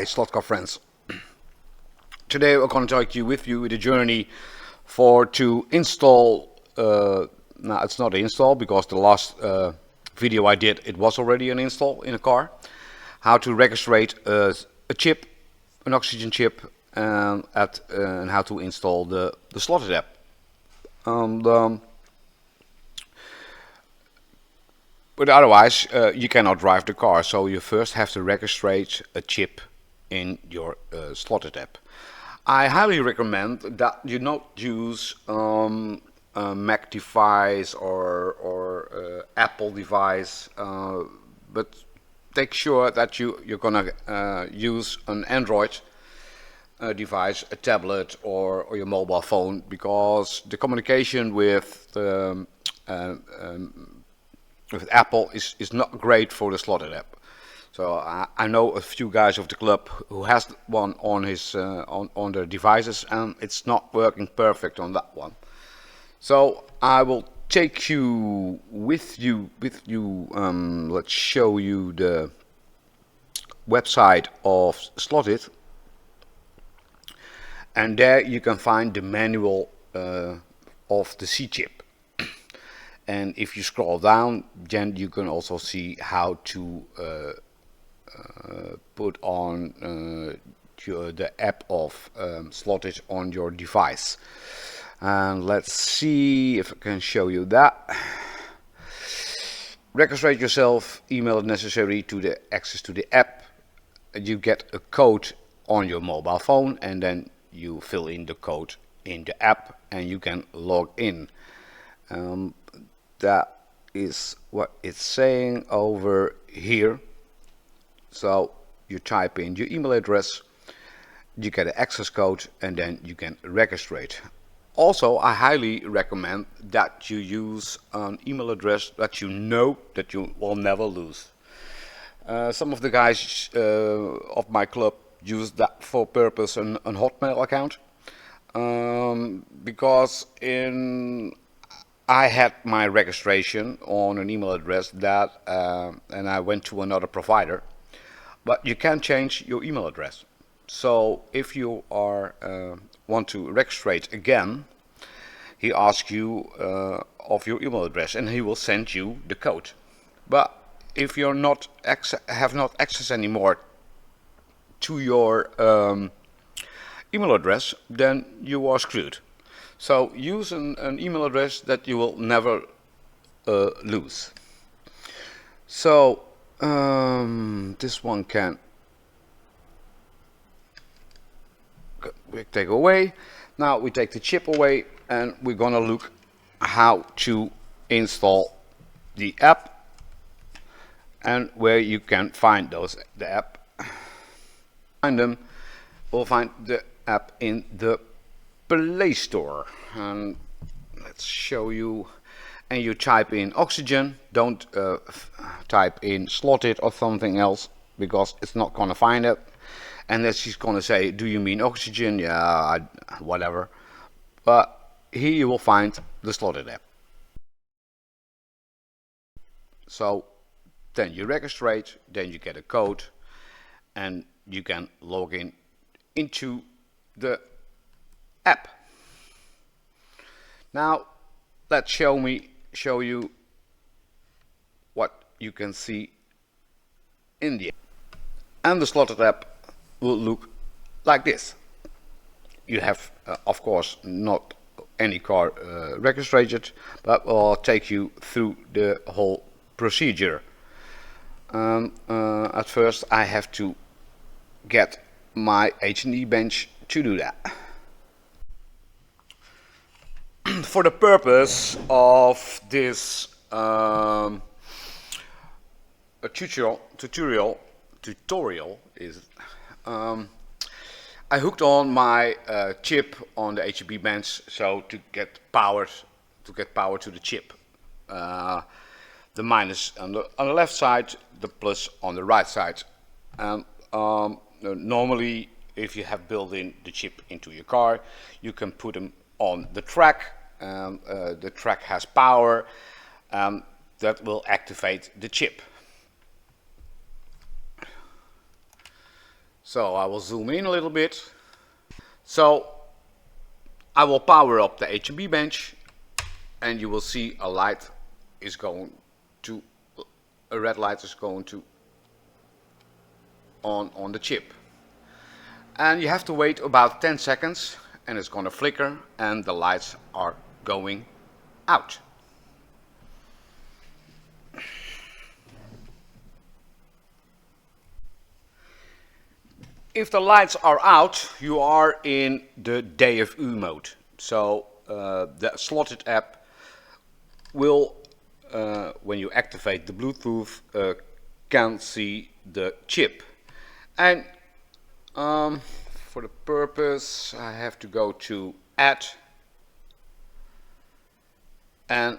Hi, Slot.it friends. Today we're going to take you with you the journey to install. Now it's not an install because the last video I did it was already an install in a car. How to register a chip, an Oxigen chip, and how to install the Slot.it app. But otherwise, you cannot drive the car, so you first have to register a chip in your Slot.it app. I highly recommend that you not use a Mac device or Apple device, but take sure that you're gonna use an Android device, a tablet or your mobile phone, because the communication with Apple is not great for the Slot.it app. So I know a few guys of the club who has one on his on their devices, and it's not working perfect on that one. So I will take you with you. Let's show you the website of Slot.it, and there you can find the manual of the C chip. And if you scroll down, then you can also see how to put on the app of Slot.it on your device. And let's see if I can show you that. Register yourself, email it necessary to the access to the app. You get a code on your mobile phone, and then you fill in the code in the app and you can log in. That is what it's saying over here. So you type in your email address, you get an access code, and then you can register it. Also, I highly recommend that you use an email address that you know that you will never lose. Some of the guys of my club use that for purpose an Hotmail account, because I had my registration on an email address that and I went to another provider, but you can change your email address. So if you are want to register it again, he asks you of your email address and he will send you the code. But if you're not have not access anymore to your email address, then you are screwed. So use an email address that you will never lose. So this one can we take away. Now we take the chip away, and we're gonna look how to install the app and where you can find the app. Find them. We'll find the app in the Play Store, and let's show you. And you type in Oxigen. Don't type in Slot.it or something else, because it's not gonna find it. And then she's gonna say, do you mean Oxigen? Yeah, whatever. But here you will find the Slot.it app. So then you register it, then you get a code, and you can log in into the app. Now let's show you what you can see in the app. And the Slot.it app will look like this. You have of course not any car registered, but will take you through the whole procedure. At first I have to get my H&E bench to do that. For the purpose of this tutorial is I hooked on my chip on the H&E bench, so to get power to the chip. The minus on the left side, the plus on the right side. Normally, if you have built in the chip into your car, you can put them on the track. The track has power that will activate the chip. So I will zoom in a little bit. So I will power up the HMB bench, and you will see a light is going to, a red light is going to on the chip. And you have to wait about 10 seconds, and it's going to flicker, and the lights are going out. If the lights are out, you are in the DFU mode. So the Slot.it app will, when you activate the Bluetooth, can see the chip. And for the purpose, I have to go to Add, and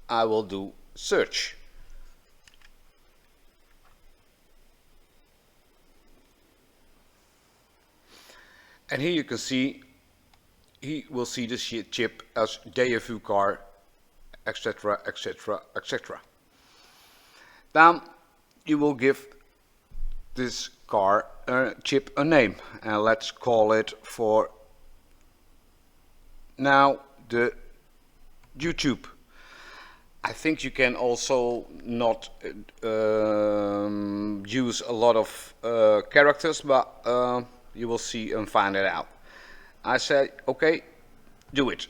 I will do Search. And here you can see, he will see the chip as DFU car, etc, etc, etc. Then you will give this car chip a name, and let's call it for now the YouTube. I think you can also not use a lot of characters, but you will see and find it out. I say, okay, do it.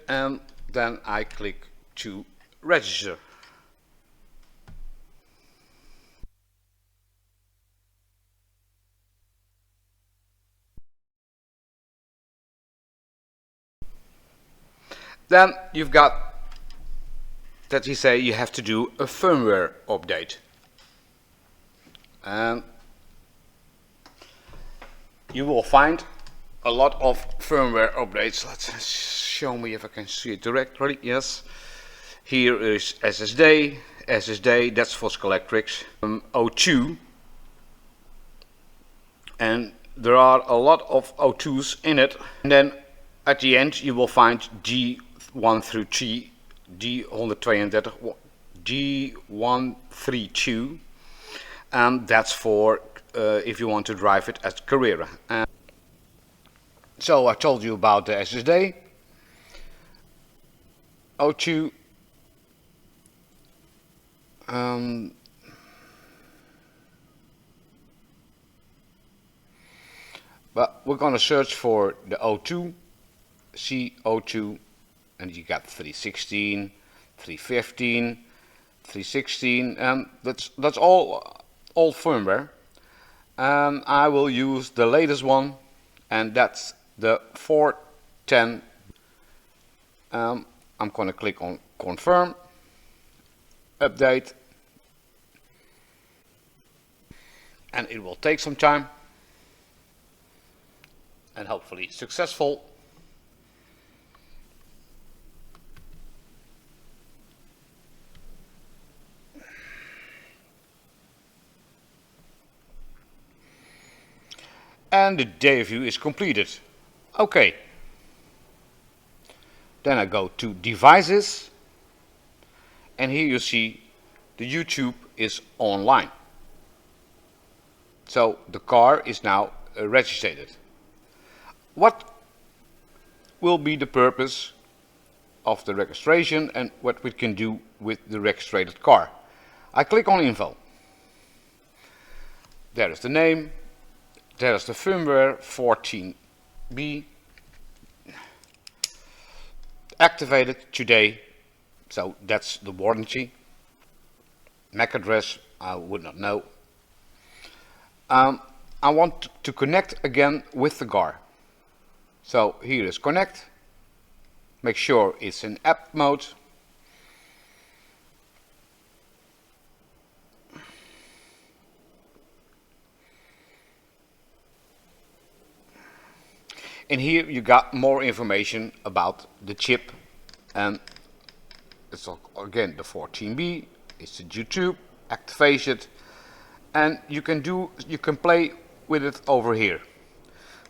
And then I click to register. Then you've got that you say you have to do a firmware update. And you will find a lot of firmware updates. Let's show me if I can see it directly. Yes. Here is SSD, that's for Scalextric. O2. And there are a lot of O2s in it. And then at the end you will find G1 through G, D132, G132. And that's for if you want to drive it as Carrera. So I told you about the SSD, O2, but we're going to search for the O2, CO2, and you got 316, 315, 316, and that's all firmware. And I will use the latest one, and that's the 410. I'm going to click on confirm, update, and it will take some time and hopefully successful. And the DFU is completed. Okay. Then I go to devices, and here you see the YouTube is online. So the car is now registered. What will be the purpose of the registration and what we can do with the registered car? I click on info. There is the name. There is the firmware 14B. Activated today, so that's the warranty. MAC address, I would not know. I want to connect again with the car. So here is connect. Make sure it's in app mode. And here you got more information about the chip, and it's again the 14B, it's the YouTube, activate it, and you can play with it over here.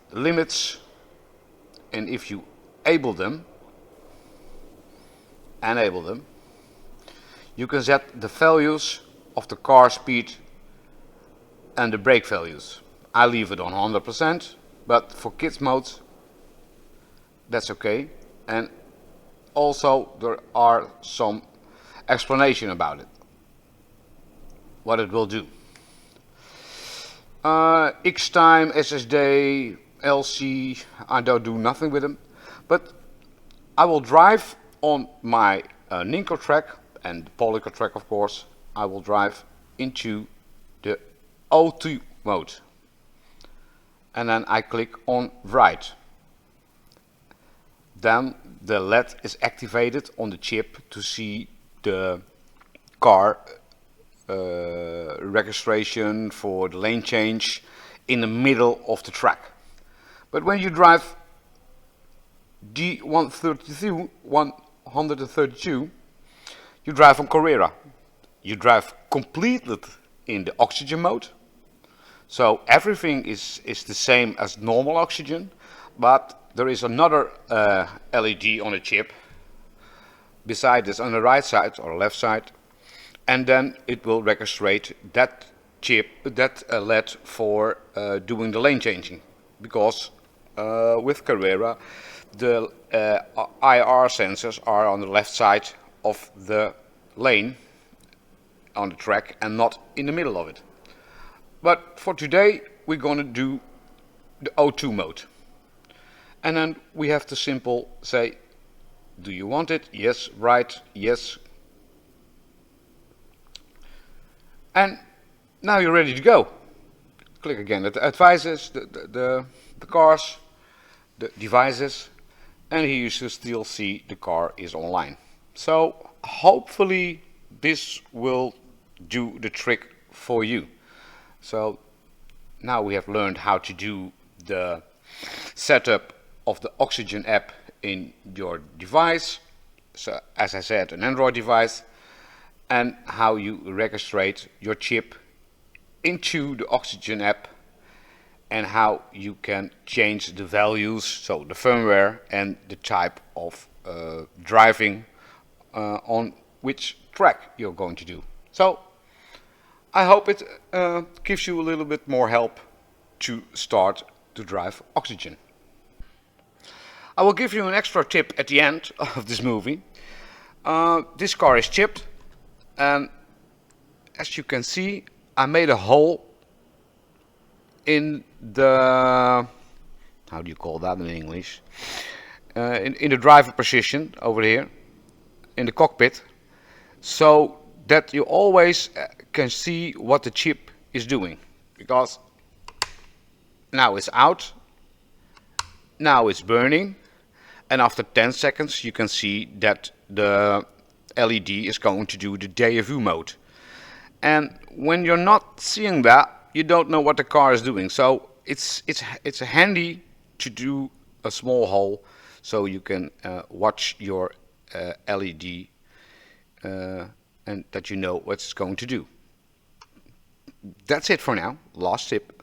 The limits, and if you enable them, you can set the values of the car speed and the brake values. I leave it on 100%, but for kids modes, that's okay. And also there are some explanation about it, what it will do. X time, SSD, LC, I don't do nothing with them, but I will drive on my Ninco track and the Policar track, of course. I will drive into the O2 mode, and then I click on write. Then the LED is activated on the chip to see the car registration for the lane change in the middle of the track. But when you drive D132, you drive on Carrera. You drive completely in the oxygen mode. So everything is the same as normal oxygen, but there is another LED on the chip beside this on the right side or left side, and then it will register that chip, that LED for doing the lane changing, because with Carrera the IR sensors are on the left side of the lane on the track and not in the middle of it. But for today we're going to do the O2 mode, and then we have to simple say, do you want it? Yes, right, yes. And now you're ready to go. Click again at the advices, the cars, the devices, and here you should still see the car is online. So hopefully this will do the trick for you. So now we have learned how to do the setup of the Oxigen app in your device, so as I said, an Android device, and how you register your chip into the Oxigen app, and how you can change the values, so the firmware and the type of driving on which track you're going to do. So I hope it gives you a little bit more help to start to drive Oxigen. I will give you an extra tip at the end of this movie. This car is chipped, and as you can see, I made a hole in the, how do you call that in English, in the driver position over here in the cockpit, so that you always can see what the chip is doing, because now it's out, now it's burning, and after 10 seconds you can see that the LED is going to do the DFU mode. And when you're not seeing that, you don't know what the car is doing. So it's handy to do a small hole so you can watch your LED and that you know what it's going to do. That's it for now. Last tip.